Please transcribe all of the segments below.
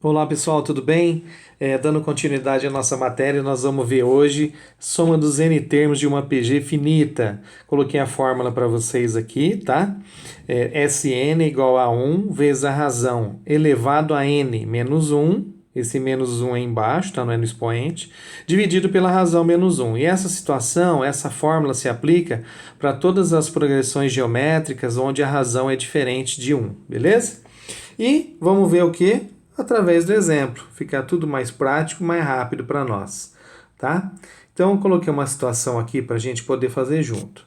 Olá pessoal, tudo bem? Dando continuidade à nossa matéria, nós vamos ver hoje soma dos n termos de uma PG finita. Coloquei a fórmula para vocês aqui, tá? Sn igual a 1 vezes a razão elevado a n menos 1, esse menos 1 aí embaixo, tá? Não é no expoente, dividido pela razão menos 1. E essa situação, essa fórmula se aplica para todas as progressões geométricas onde a razão é diferente de 1, beleza? E vamos ver o que? Através do exemplo, ficar tudo mais prático, mais rápido para nós, tá? Então, eu coloquei uma situação aqui para a gente poder fazer junto.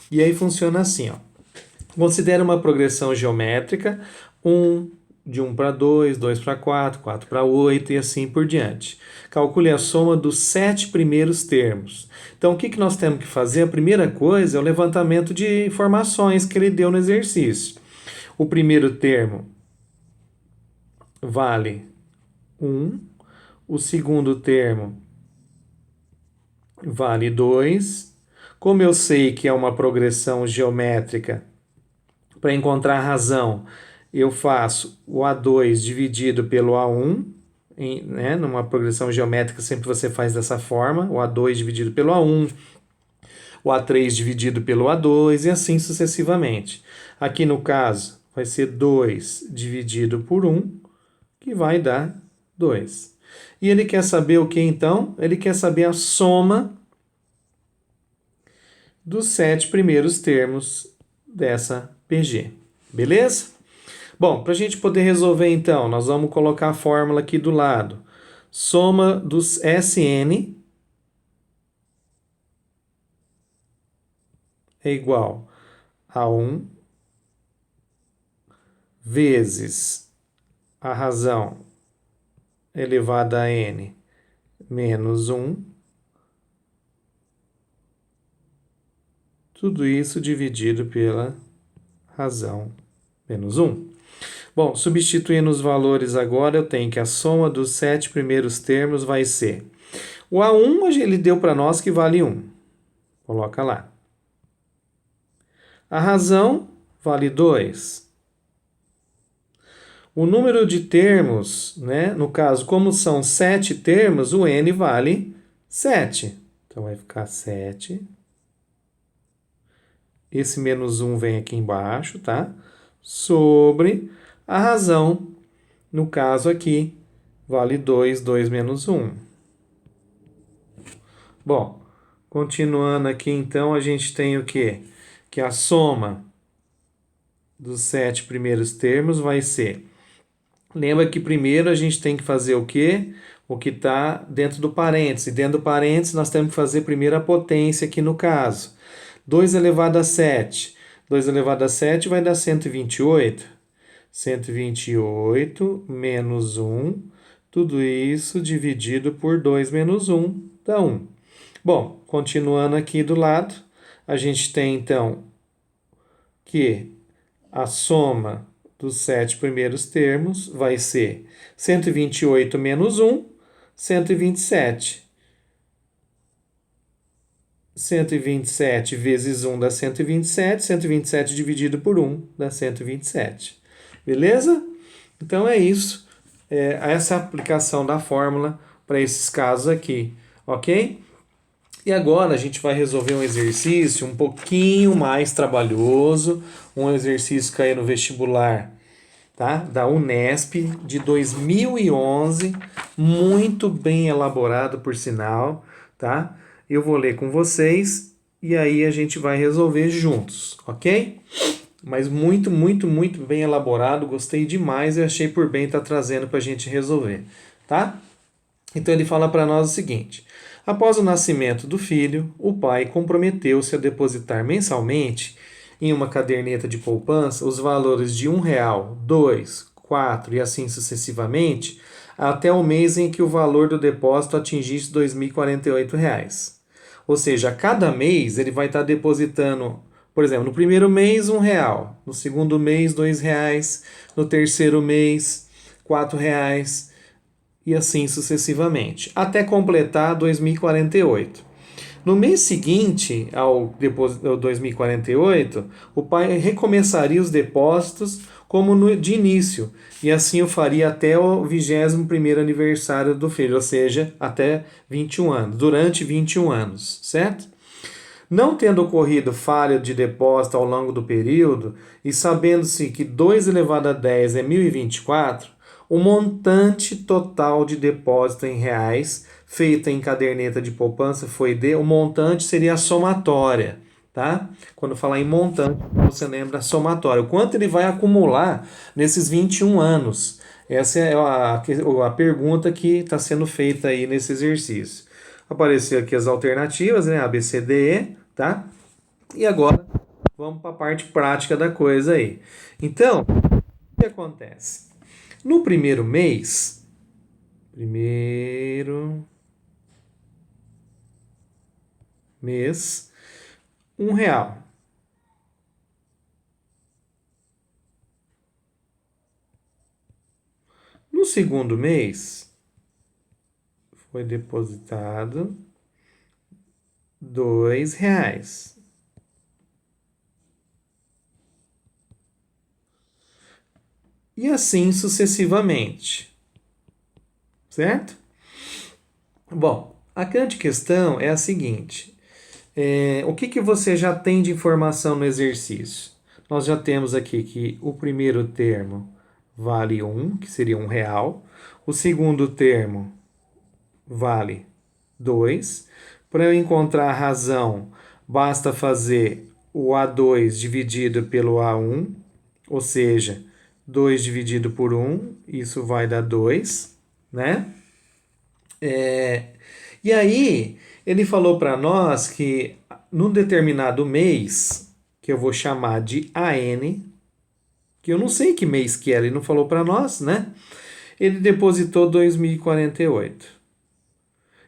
E aí funciona assim, ó. Considera uma progressão geométrica, de 1 para 2, 2 para 4, 4 para 8 e assim por diante. Calcule a soma dos 7 primeiros termos. Então, o que nós temos que fazer? A primeira coisa é o levantamento de informações que ele deu no exercício. O primeiro termo vale 1, o segundo termo vale 2. Como eu sei que é uma progressão geométrica, para encontrar a razão, eu faço o A2 dividido pelo A1, né? Numa progressão geométrica sempre você faz dessa forma, o A2 dividido pelo A1, o A3 dividido pelo A2 e assim sucessivamente. Aqui no caso vai ser 2 dividido por 1, que vai dar 2. E ele quer saber o que então? Ele quer saber a soma dos 7 primeiros termos dessa PG. Beleza? Bom, para a gente poder resolver então, nós vamos colocar a fórmula aqui do lado. Soma dos Sn é igual a 1 vezes a razão elevada a n menos 1. Tudo isso dividido pela razão menos 1. Bom, substituindo os valores agora, eu tenho que a soma dos 7 primeiros termos vai ser... O A1 ele deu para nós que vale 1. Coloca lá. A razão vale 2. O número de termos, né? No caso, como são 7 termos, o n vale 7. Então, vai ficar 7. Esse menos 1 vem aqui embaixo, tá? Sobre a razão, no caso aqui, vale 2, 2 menos 1. Bom, continuando aqui, então, a gente tem o quê? Que a soma dos 7 primeiros termos vai ser... Lembra que primeiro a gente tem que fazer o quê? O que está dentro do parênteses. Dentro do parênteses, nós temos que fazer primeiro a potência aqui no caso. 2 elevado a 7. 2 elevado a 7 vai dar 128. 128 menos 1. Tudo isso dividido por 2 menos 1 dá 1. Bom, continuando aqui do lado, a gente tem então que a soma dos 7 primeiros termos vai ser 128 menos 1, 127. 127 vezes 1 dá 127, 127 dividido por 1 dá 127. Beleza? Então é isso. Essa aplicação da fórmula para esses casos aqui, ok? E agora a gente vai resolver um exercício um pouquinho mais trabalhoso, um exercício que caiu no vestibular, tá? Da Unesp de 2011, muito bem elaborado por sinal, tá? Eu vou ler com vocês e aí a gente vai resolver juntos, ok? Mas muito, muito, muito bem elaborado, gostei demais e achei por bem estar trazendo para a gente resolver, tá? Então ele fala para nós o seguinte: após o nascimento do filho, o pai comprometeu-se a depositar mensalmente em uma caderneta de poupança os valores de R$ 1, 2, 4 e assim sucessivamente, até o mês em que o valor do depósito atingisse R$ 2.048. Ou seja, a cada mês ele vai estar depositando, por exemplo, no primeiro mês R$ 1, no segundo mês R$ 2, no terceiro mês R$ 4 e assim sucessivamente, até completar 2048. No mês seguinte ao 2048, o pai recomeçaria os depósitos como de início. E assim eu faria até o 21º aniversário do filho, ou seja, até 21 anos, durante 21 anos, certo? Não tendo ocorrido falha de depósito ao longo do período e sabendo-se que 2 elevado a 10 é 1.024, o montante total de depósito em reais feita em caderneta de poupança o montante seria a somatória, tá? Quando falar em montante, você lembra a somatória, o quanto ele vai acumular nesses 21 anos. Essa é a pergunta que está sendo feita aí nesse exercício. Apareceu aqui as alternativas, né? A, B, C, D, E, tá? E agora vamos para a parte prática da coisa aí. Então, o que acontece? No primeiro mês, R$ 1. No segundo mês, foi depositado R$ 2. E assim sucessivamente. Certo? Bom, a grande questão é a seguinte. O que você já tem de informação no exercício? Nós já temos aqui que o primeiro termo vale 1, que seria R$ 1. O segundo termo vale 2. Para eu encontrar a razão, basta fazer o A2 dividido pelo A1, ou seja, 2 dividido por 1, isso vai dar 2, né? E aí, ele falou para nós que num determinado mês, que eu vou chamar de AN, que eu não sei que mês que era, ele não falou para nós, né? Ele depositou 2.048.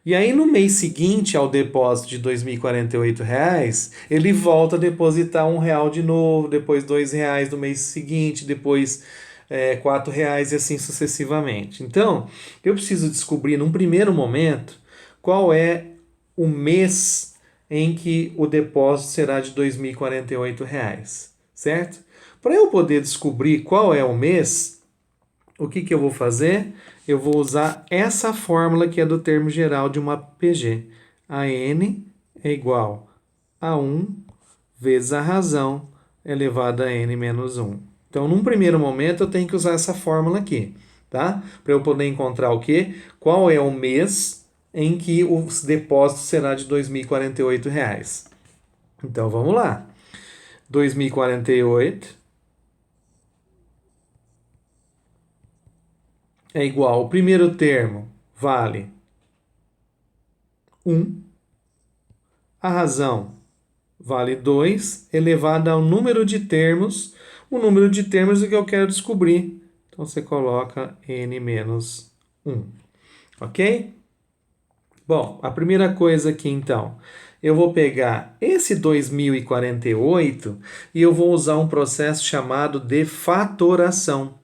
E aí, no mês seguinte ao depósito de R$ 2.048, ele volta a depositar R$ 1 de novo, depois R$ 2 no mês seguinte, depois R$ 4 e assim sucessivamente. Então, eu preciso descobrir, num primeiro momento, qual é o mês em que o depósito será de R$ 2.048, certo? Para eu poder descobrir qual é o mês, o que eu vou fazer? Eu vou usar essa fórmula que é do termo geral de uma PG. A N é igual a 1 vezes a razão elevada a N menos 1. Então, num primeiro momento, eu tenho que usar essa fórmula aqui, tá? Para eu poder encontrar o quê? Qual é o mês em que o depósito será de R$ 2.048. Então, vamos lá. 2.048 é igual, o primeiro termo vale 1, a razão vale 2, elevado ao número de termos. O número de termos é o que eu quero descobrir. Então, você coloca n menos 1. Ok? Bom, a primeira coisa aqui, então, eu vou pegar esse 2048 e eu vou usar um processo chamado de fatoração.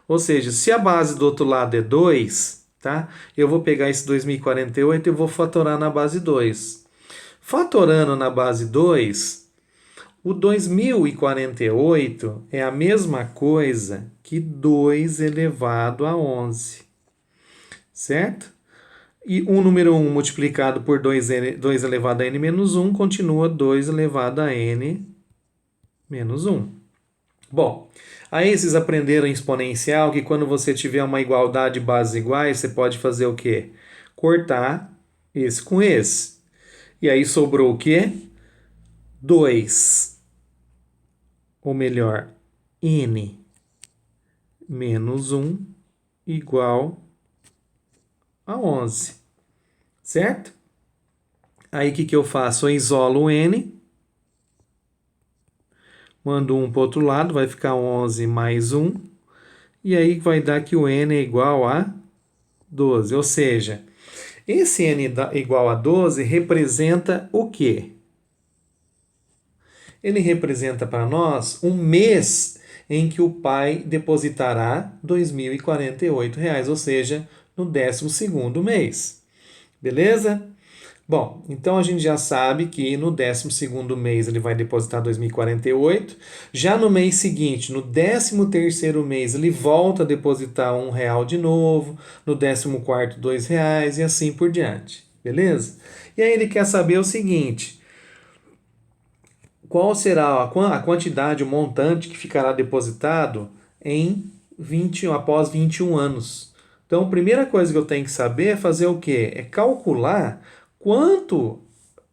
Ou seja, se a base do outro lado é 2, tá? Eu vou pegar esse 2048 e vou fatorar na base 2. Fatorando na base 2, o 2048 é a mesma coisa que 2 elevado a 11, certo? E o número 1 multiplicado por 2 elevado a n menos 1 continua 2 elevado a n menos 1. Bom, aí vocês aprenderam em exponencial que quando você tiver uma igualdade de bases iguais, você pode fazer o quê? Cortar esse com esse. E aí sobrou o quê? 2, ou melhor, n menos 1 igual a 11, certo? Aí o que eu faço? Eu isolo o n, mando 1 para o outro lado, vai ficar 11 mais 1, e aí vai dar que o n é igual a 12, ou seja, esse n igual a 12 representa o quê? Ele representa para nós um mês em que o pai depositará R$ 2.048, ou seja, no 12º mês. Beleza? Bom, então a gente já sabe que no 12º mês ele vai depositar 2.048. Já no mês seguinte, no 13º mês, ele volta a depositar R$ 1 de novo. No 14º, R$ 2 e assim por diante. Beleza? E aí ele quer saber o seguinte: qual será a quantidade, o montante que ficará depositado após 21 anos. Então, a primeira coisa que eu tenho que saber é fazer o quê? É calcular quanto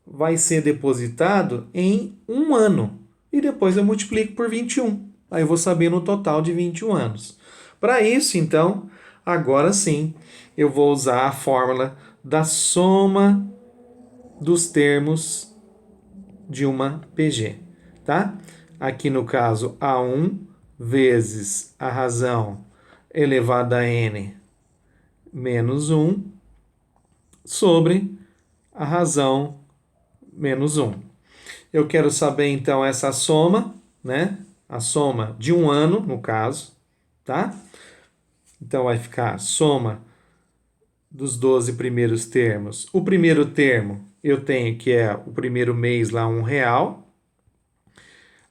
vai ser depositado em um ano. E depois eu multiplico por 21. Aí eu vou saber no total de 21 anos. Para isso, então, agora sim, eu vou usar a fórmula da soma dos termos de uma PG, tá? Aqui no caso, A1 vezes a razão elevada a n menos 1 sobre a razão menos 1. Eu quero saber, então, essa soma, né? A soma de um ano, no caso, tá? Então, vai ficar a soma dos 12 primeiros termos. O primeiro termo, eu tenho que é o primeiro mês lá, R$ 1.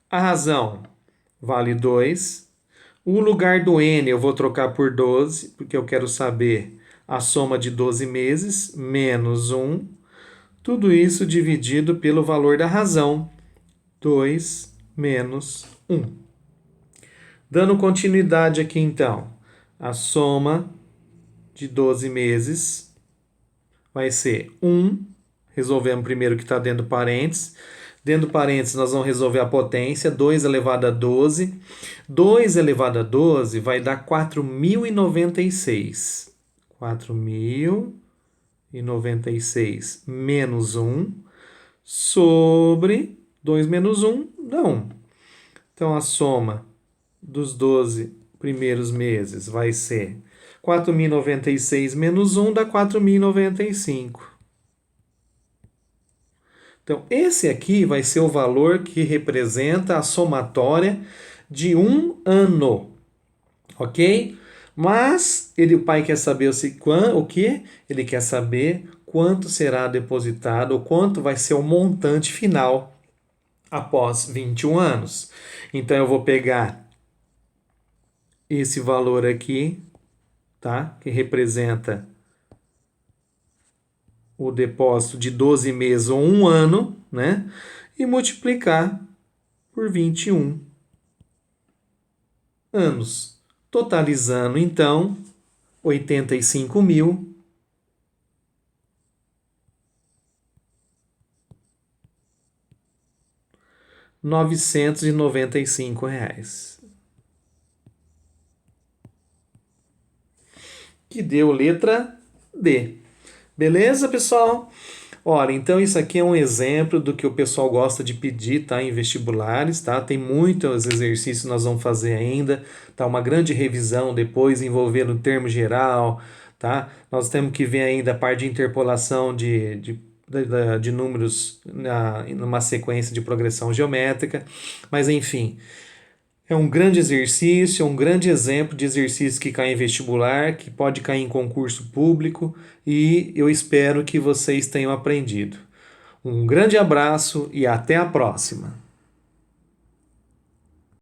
A razão vale 2. O lugar do N eu vou trocar por 12, porque eu quero saber a soma de 12 meses, menos 1. Tudo isso dividido pelo valor da razão, 2 menos 1. Dando continuidade aqui, então, a soma de 12 meses vai ser 1. Resolvemos primeiro o que está dentro do parênteses. Dentro do parênteses, nós vamos resolver a potência, 2 elevado a 12. 2 elevado a 12 vai dar 4.096. 4.096 menos 1 sobre 2 menos 1 dá 1. Então, a soma dos 12 primeiros meses vai ser 4.096 menos 1 dá 4.095. Então, esse aqui vai ser o valor que representa a somatória de um ano, ok? Mas o pai quer saber o que? Ele quer saber quanto será depositado, ou quanto vai ser o montante final após 21 anos. Então, eu vou pegar esse valor aqui, tá? Que representa o depósito de 12 meses ou um ano, né? E multiplicar por 21 anos. Totalizando, então, 85.995 reais. Que deu letra D. Beleza, pessoal? Olha, então isso aqui é um exemplo do que o pessoal gosta de pedir, tá? Em vestibulares, tá? Tem muitos exercícios que nós vamos fazer ainda, tá? Uma grande revisão depois envolvendo o termo geral, tá? Nós temos que ver ainda a parte de interpolação de números numa sequência de progressão geométrica, mas enfim. É um grande exercício, um grande exemplo de exercício que cai em vestibular, que pode cair em concurso público e eu espero que vocês tenham aprendido. Um grande abraço e até a próxima!